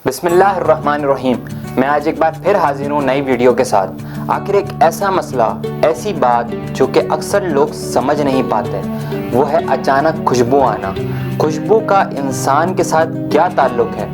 بسم اللہ الرحمن الرحیم۔ میں آج ایک بار پھر حاضر ہوں نئی ویڈیو کے ساتھ۔ آخر ایک ایسا مسئلہ، ایسی بات جو کہ اکثر لوگ سمجھ نہیں پاتے، وہ ہے اچانک خوشبو آنا۔ خوشبو کا انسان کے ساتھ کیا تعلق ہے،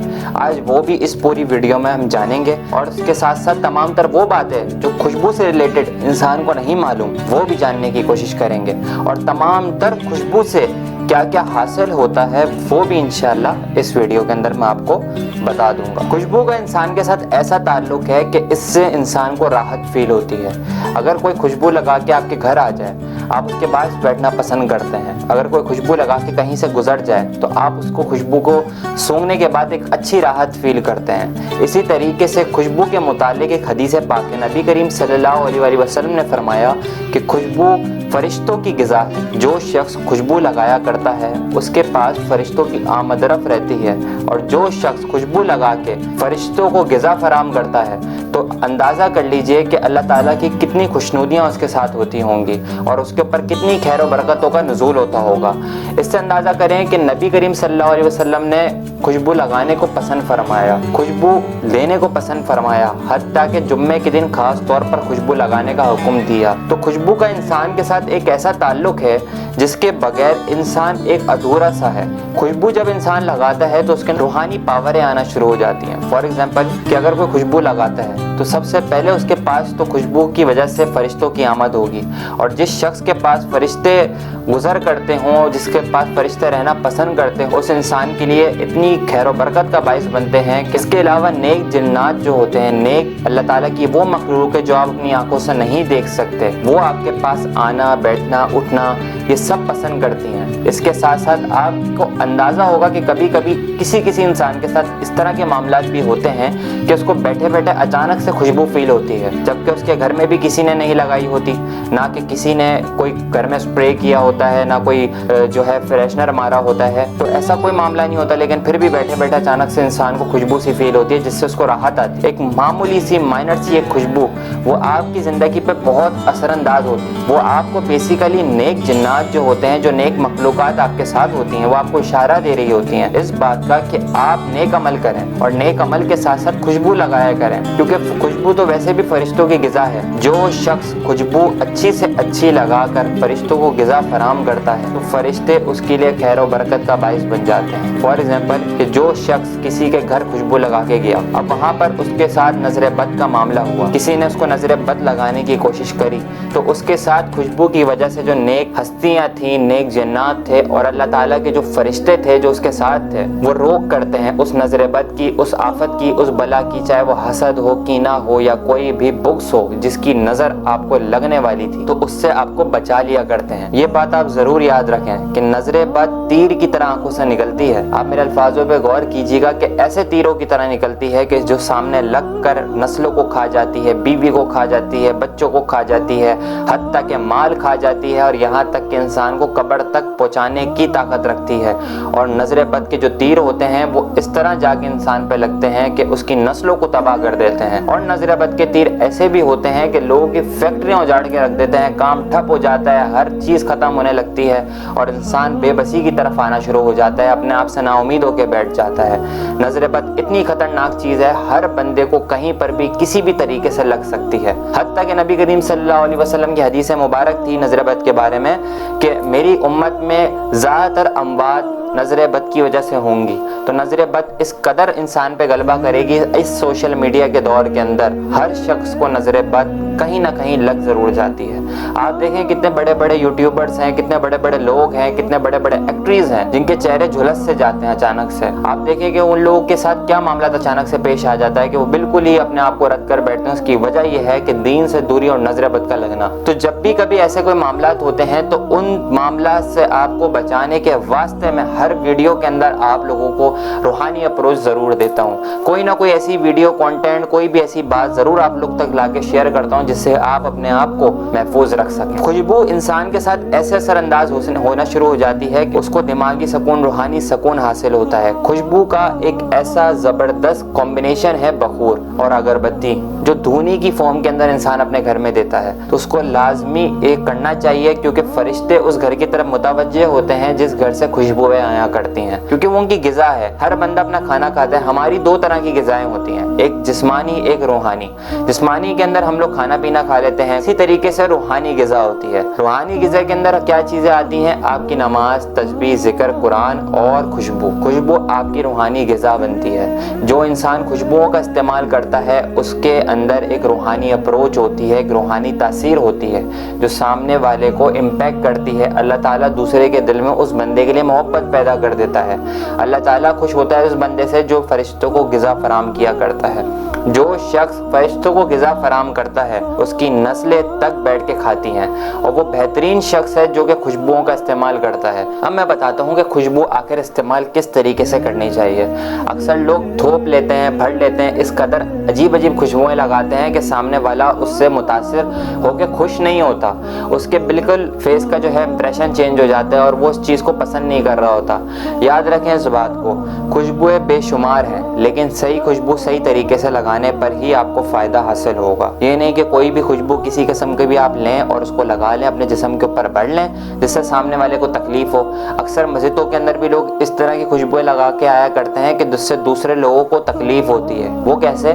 آج وہ بھی اس پوری ویڈیو میں ہم جانیں گے، اور اس کے ساتھ ساتھ تمام تر وہ باتیں جو خوشبو سے ریلیٹڈ انسان کو نہیں معلوم وہ بھی جاننے کی کوشش کریں گے، اور تمام تر خوشبو سے کیا کیا حاصل ہوتا ہے وہ بھی انشاءاللہ اس ویڈیو کے اندر میں آپ کو بتا دوں گا۔ خوشبو کا انسان کے ساتھ ایسا تعلق ہے کہ اس سے انسان کو راحت فیل ہوتی ہے۔ اگر کوئی خوشبو لگا کے آپ کے گھر آ جائے، آپ اس کے پاس بیٹھنا پسند کرتے ہیں۔ اگر کوئی خوشبو لگا کے کہیں سے گزر جائے تو آپ اس کو خوشبو کو سونگھنے کے بعد ایک اچھی راحت فیل کرتے ہیں۔ اسی طریقے سے خوشبو کے متعلق ایک حدیث پاک ہے، نبی کریم صلی اللہ علیہ وسلم نے فرمایا کہ خوشبو فرشتوں کی غذا ہے۔ جو شخص خوشبو لگایا کرتا ہے اس کے پاس فرشتوں کی آمد رفت رہتی ہے، اور جو شخص خوشبو لگا کے فرشتوں کو غذا فراہم کرتا ہے تو اندازہ کر لیجئے کہ اللہ تعالیٰ کی کتنی خوشنودیاں اس کے ساتھ ہوتی ہوں گی، اور اس کے اوپر کتنی خیر و برکتوں کا نزول ہوتا ہوگا۔ اس سے اندازہ کریں کہ نبی کریم صلی اللہ علیہ وسلم نے خوشبو لگانے کو پسند فرمایا، خوشبو لینے کو پسند فرمایا، حتیٰ کہ جمعے کے دن خاص طور پر خوشبو لگانے کا حکم دیا۔ تو خوشبو کا انسان کے ساتھ ایک ایسا تعلق ہے جس کے بغیر انسان ایک ادھورا سا ہے۔ خوشبو جب انسان لگاتا ہے تو اس کے روحانی پاوریں آنا شروع ہو جاتی ہیں۔ فار ایگزامپل کہ اگر کوئی خوشبو لگاتا ہے تو سب سے پہلے اس کے پاس تو خوشبو کی وجہ سے فرشتوں کی آمد ہوگی، اور جس شخص کے پاس فرشتے گزر کرتے ہوں، جس کے پاس فرشتے رہنا پسند کرتے ہوں، اس انسان کے لیے اتنی خیر و برکت کا باعث بنتے ہیں کہ اس کے علاوہ نیک جنات جو ہوتے ہیں، نیک اللہ تعالیٰ کی وہ مخلوق ہے جو آپ اپنی آنکھوں سے نہیں دیکھ سکتے، وہ آپ کے پاس آنا، بیٹھنا، اٹھنا یہ سب پسند کرتی ہیں۔ اس کے ساتھ ساتھ آپ کو اندازہ ہوگا کہ کبھی کبھی کسی انسان کے ساتھ اس طرح کے معاملات بھی ہوتے ہیں کہ اس کو بیٹھے بیٹھے اچانک سے خوشبو فیل ہوتی ہے، جبکہ اس کے گھر میں بھی کسی نے نہیں لگائی ہوتی، نہ کہ کسی نے کوئی گھر میں اسپرے کیا ہوتا ہے، نہ کوئی جو ہے فریشنر مارا ہوتا ہے، تو ایسا کوئی معاملہ نہیں ہوتا، لیکن پھر بھی بیٹھے بیٹھے اچانک سے انسان کو خوشبو سی فیل ہوتی ہے جس سے اس کو راحت آتی ہے۔ ایک معمولی سی مائنر سی ایک خوشبو وہ آپ کی زندگی پہ بہت اثر انداز ہوتی ہے۔ وہ آپ کو بیسیکلی نیک جنات جو ہوتے ہیں، جو نیک مخلوقات آپ کے ساتھ ہوتی ہیں، وہ آپ کو اشارہ دے رہی ہوتی ہیں اس بات کا کہ آپ نیک عمل کریں، اور نیک عمل کے ساتھ ساتھ خوشبو لگایا کریں، کیونکہ خوشبو تو ویسے بھی فرشتوں کی غذا ہے۔ جو شخص خوشبو اچھی سے اچھی لگا کر فرشتوں کو غذا فراہم کرتا ہے تو فرشتے اس کے لیے خیر و برکت کا باعث بن جاتے ہیں۔ فار ایگزامپل کہ جو شخص کسی کے گھر خوشبو لگا کے گیا، اب وہاں پر اس کے ساتھ نظر بد کا معاملہ ہوا، کسی نے اس کو نظر بد لگانے کی کوشش کری، تو اس کے ساتھ خوشبو کی وجہ سے جو نیک ہستیاں تھیں، نیک جنات تھے، اور اللہ تعالیٰ کے جو فرشتے تھے جو اس کے ساتھ تھے، وہ روک کرتے ہیں اس نظر بد کی، اس آفت کی، اس بلا کی، چاہے وہ حسد ہو، کینہ ہو، یا کوئی بھی بغض ہو جس کی نظر آپ کو لگنے والی تھی، تو اس سے آپ کو بچا لیا کرتے ہیں۔ یہ بات آپ ضرور یاد رکھیں کہ نظر بد تیر کی طرح آنکھوں سے نکلتی ہے۔ آپ میرے الفاظوں پہ غور کیجیے گا کہ ایسے تیروں کی طرح نکلتی ہے کہ جو سامنے لگ کر نسلوں کو کھا جاتی ہے، بیوی کو کھا جاتی ہے، بچوں کو کھا جاتی ہے، حتیٰ کہ مال کھا جاتی ہے، اور یہاں تک کہ انسان کو قبر تک پہنچانے کی طاقت رکھتی ہے۔ اور نظر بد کے جو تیر ہوتے ہیں وہ اس طرح جا کے انسان پہ لگتے ہیں کہ اس کی نسلوں کو تباہ کر دیتے ہیں۔ اور نظر بد کے تیر ایسے بھی ہوتے ہیں کہ لوگوں کی فیکٹریاں اجاڑ کے رکھ دیتے ہیں، کام ٹھپ ہو جاتا ہے، ہر چیز ختم ہونے لگتی ہے، اور انسان بے بسی کی طرف آنا شروع ہو جاتا ہے، اپنے آپ سے نا امید ہو کے بیٹھ جاتا ہے۔ نظر بد اتنی خطرناک چیز ہے، ہر بندے کو کہیں پر بھی کسی بھی طریقے سے لگ سکتی ہے۔ حتیٰ کہ نبی کریم صلی اللہ علیہ وسلم کی حدیث مبارک تھی نظر بد کے بارے میں کہ میری امت میں زیادہ تر اموات نظر بد کی وجہ سے ہوں گی۔ تو نظر بد اس قدر انسان پہ غلبہ کرے گی، اس سوشل میڈیا کے دور کے اندر ہر شخص کو نظر بد کہیں نہ کہیں لگ ضرور جاتی ہے۔ آپ دیکھیں کتنے بڑے بڑے یوٹیوبرز ہیں، کتنے بڑے بڑے لوگ ہیں، کتنے بڑے بڑے ایکٹریز ہیں جن کے چہرے جھلس سے جاتے ہیں اچانک سے۔ آپ دیکھیں کہ ان لوگوں کے ساتھ کیا معاملات اچانک سے پیش آ جاتا ہے کہ وہ بالکل ہی اپنے آپ کو رد کر بیٹھتے ہیں۔ اس کی وجہ یہ ہے کہ دین سے دوری اور نظر بد کا لگنا۔ تو جب بھی کبھی ایسے کوئی معاملات ہوتے ہیں تو ان معاملات سے آپ کو بچانے کے واسطے میں ہر ویڈیو کے اندر آپ لوگوں کو روحانی اپروچ ضرور دیتا ہوں۔ کوئی نہ کوئی ایسی ویڈیو کانٹینٹ، کوئی بھی ایسی بات ضرور آپ لوگ تک لا کے شیئر کرتا ہوں جس سے آپ اپنے آپ کو محفوظ رکھ سکیں۔ خوشبو انسان کے ساتھ ایسے اثر انداز ہونا شروع ہو جاتی ہے کہ اس کو دماغی سکون، روحانی سکون حاصل ہوتا ہے۔ خوشبو کا ایک ایسا زبردست کمبینیشن ہے بخور اور اگربتی، جو دھونی کی فارم کے اندر انسان اپنے گھر میں دیتا ہے، تو اس کو لازمی ایک کرنا چاہیے، کیونکہ فرشتے اس گھر کی طرف متوجہ ہوتے ہیں جس گھر سے خوشبوئیں آیا کرتی ہیں، کیونکہ وہ ان کی غذا ہے۔ ہر بندہ اپنا کھانا کھاتا ہے، ہماری دو طرح کی غذائیں ہوتی ہیں، ایک جسمانی، ایک روحانی۔ جسمانی کے اندر ہم لوگ کھانا پینا کھا لیتے ہیں، اسی طریقے سے روحانی غذا ہوتی ہے۔ روحانی غذا کے اندر کیا چیزیں آتی ہیں؟ آپ کی نماز، تسبیح، ذکر، قرآن اور خوشبو۔ خوشبو آپ کی روحانی غذا بنتی ہے۔ جو انسان خوشبوؤں کا استعمال کرتا ہے اس کے اندر ایک روحانی اپروچ ہوتی ہے، ایک روحانی تاثیر ہوتی ہے جو سامنے والے کو امپیکٹ کرتی ہے۔ اللہ تعالیٰ دوسرے کے دل میں اس بندے کے لیے محبت پیدا کر دیتا ہے۔ اللہ تعالیٰ خوش ہوتا ہے اس بندے سے جو فرشتوں کو غذا فراہم کیا کرتا ہے۔ جو شخص فرشتوں کو غذا فراہم کرتا ہے اس کی نسلیں تک بیٹھ کے کھاتی ہیں، اور وہ بہترین شخص ہے جو کہ خوشبوؤں کا استعمال کرتا ہے۔ اب میں بتاتا ہوں کہ خوشبو آخر استعمال کس طریقے سے کرنی چاہیے۔ اکثر لوگ تھوپ لیتے ہیں، بھر لیتے ہیں، اس قدر عجیب عجیب خوشبوئیں لگاتے ہیں کہ سامنے والا اس سے متاثر ہو کے خوش نہیں ہوتا، اس کے بالکل فیس کا جو ہے امپریشن چینج ہو جاتا ہے اور وہ اس چیز کو پسند نہیں کر رہا ہوتا۔ یاد رکھیں اس بات کو، خوشبوئیں بے شمار ہیں، لیکن صحیح خوشبو صحیح طریقے سے لگانے پر ہی آپ کو فائدہ حاصل ہوگا۔ یہ نہیں کہ کوئی بھی خوشبو کسی قسم کی بھی آپ لیں اور اس کو لگا لیں، اپنے جسم کے اوپر بڑھ لیں جس سے سامنے والے کو تکلیف ہو۔ اکثر مسجدوں کے اندر بھی لوگ اس طرح کی خوشبوئیں لگا کے آیا کرتے ہیں کہ جس سے دوسرے لوگوں کو تکلیف ہوتی ہے۔ وہ کیسے؟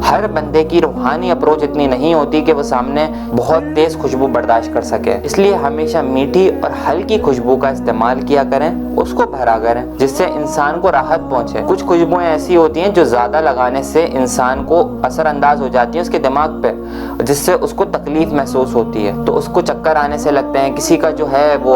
ہر بندے کی روحانی اپروچ اتنی نہیں ہوتی کہ وہ سامنے بہت تیز خوشبو برداشت کر سکے، اس لیے ہمیشہ میٹھی اور ہلکی خوشبو کا استعمال کیا کریں، اس کو بھرا کریں جس سے انسان کو راحت پہنچے۔ کچھ خوشبوئیں ایسی ہوتی ہیں جو زیادہ لگانے سے انسان کو اثر انداز ہو جاتی ہیں اس کے دماغ پہ، جس سے اس کو تکلیف محسوس ہوتی ہے، تو اس کو چکر آنے سے لگتے ہیں، کسی کا جو ہے وہ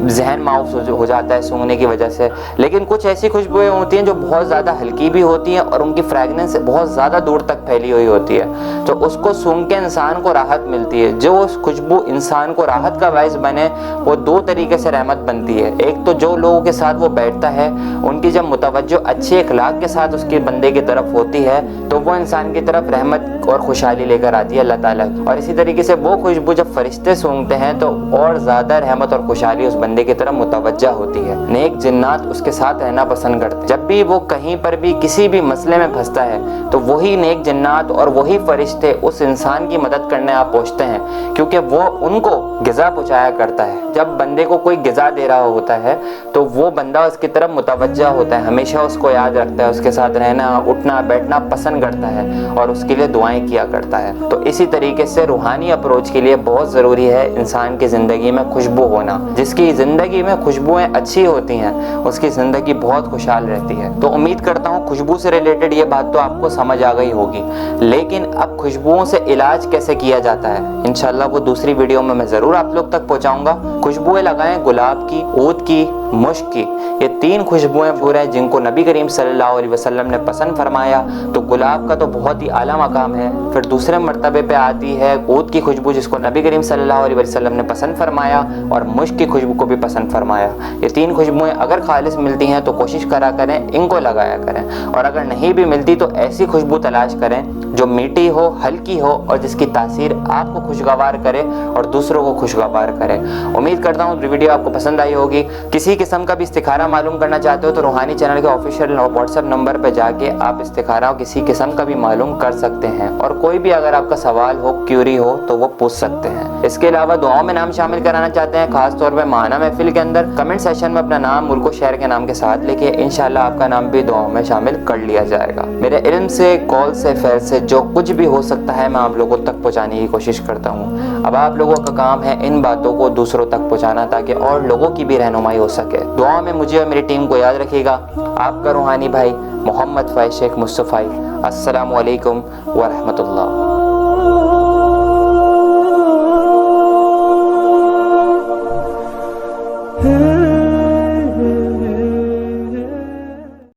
ذہن ماؤس ہو جاتا ہے سونگھنے کی وجہ سے۔ لیکن کچھ ایسی خوشبوئیں ہوتی ہیں جو بہت زیادہ ہلکی بھی ہوتی ہیں اور ان کی فریگننس بہت زیادہ دور تک پھیلی ہوئی ہوتی ہے، تو اس کو سونگھ کے انسان کو راحت ملتی ہے۔ جو خوشبو انسان کو راحت کا باعث بنے وہ دو طریقے سے رحمت بنتی ہے۔ ایک تو جو لوگوں کے ساتھ وہ بیٹھتا ہے ان کی جب متوجہ اچھے اخلاق کے ساتھ اس کے بندے کی طرف ہوتی ہے تو وہ انسان کی طرف رحمت اور خوشحالی لے کر آتی ہے اللہ تعالیٰ کی، اور اسی طریقے سے وہ خوشبو جب فرشتے سونگتے ہیں تو اور زیادہ رحمت اور خوشحالی اس بندے کی طرف متوجہ ہوتی ہے۔ نیک جنات اس کے ساتھ رہنا پسند کرتے ہیں۔ جب بھی وہ کہیں پر بھی کسی بھی مسئلے میں پھنستا ہے تو وہی نیک جنات اور وہی فرشتے اس انسان کی مدد کرنے آپ پہنچتے ہیں، کیونکہ وہ ان کو غذا پہنچایا کرتا ہے۔ جب بندے کو کوئی غذا دے رہا ہوتا ہے تو وہ بندہ اس کی طرف متوجہ ہوتا ہے، ہمیشہ اس کو یاد رکھتا ہے، اس کے ساتھ رہنا، اٹھنا بیٹھنا پسند کرتا ہے اور اس کے لیے دعائیں کیا کرتا ہے۔ تو اسی طریقے سے روحانی اپروچ کے لیے بہت ضروری ہے انسان کی زندگی میں خوشبو ہونا۔ جس کی زندگی میں خوشبوئیں اچھی ہوتی ہیں اس کی زندگی بہت خوشحال رہتی ہے۔ تو امید کرتا ہوں خوشبو سے ریلیٹڈ یہ بات تو آپ کو سمجھ آ گئی ہوگی، لیکن اب خوشبوؤں سے علاج کیسے کیا جاتا ہے انشاءاللہ وہ دوسری ویڈیو میں ضرور آپ لوگ تک پہنچاؤں گا۔ خوشبوئیں لگائیں گلاب کی، عود کی، مشک کی، یہ تین خوشبوئیں ہیں جن کو نبی کریم صلی اللہ علیہ وسلم نے پسند فرمایا۔ تو گلاب کا تو بہت ہی اعلیٰ مقام ہے، پھر دوسرے مرتبے پہ آتی ہے عود کی خوشبو جس کو نبی کریم صلی اللہ علیہ وسلم نے پسند فرمایا، اور مشک کی خوشبو کو بھی پسند فرمایا۔ یہ تین خوشبوئیں اگر خالص ملتی ہیں تو کوشش کرا کریں ان کو لگایا کریں، اور اگر نہیں بھی ملتی تو ایسی خوشبو تلاش کریں جو میٹھی ہو، ہلکی ہو اور جس کی تاثیر آپ کو خوشگوار کرے اور دوسروں کو خوشگوار کرے۔ امید کرتا ہوں ویڈیو آپ کو پسند آئی ہوگی۔ کسی قسم کا بھی استخارہ معلوم کرنا چاہتے ہو تو روحانی چینل کے آفیشیل واٹس ایپ نمبر پہ جا کے آپ استخارہ کسی قسم کا بھی معلوم کر سکتے ہیں، اور کوئی بھی اگر آپ کا سوال ہو، کیوری ہو تو وہ پوچھ سکتے ہیں۔ اس کے علاوہ دعاؤں میں نام شامل کرانا چاہتے ہیں، خاص طور پہ ماہانہ محفل کے اندر کمنٹ سیکشن میں اپنا نام، ملک و شہر کے نام کے ساتھ لکھیں، انشاءاللہ آپ کا نام بھی دعاؤں میں شامل کر لیا جائے گا۔ میرے علم سے، کال سے، فیض سے جو کچھ بھی ہو سکتا ہے میں آپ لوگوں تک پہنچانے کی کوشش کرتا ہوں۔ اب آپ لوگوں کا کام ہے ان باتوں کو دوسروں تک پہنچانا تاکہ اور لوگوں کی بھی رہنمائی ہو سکے۔ دعا میں مجھے اور میری ٹیم کو یاد رکھیے گا۔ آپ کا روحانی بھائی محمد فیض شیخ مصطفی۔ السلام علیکم ورحمۃ اللہ۔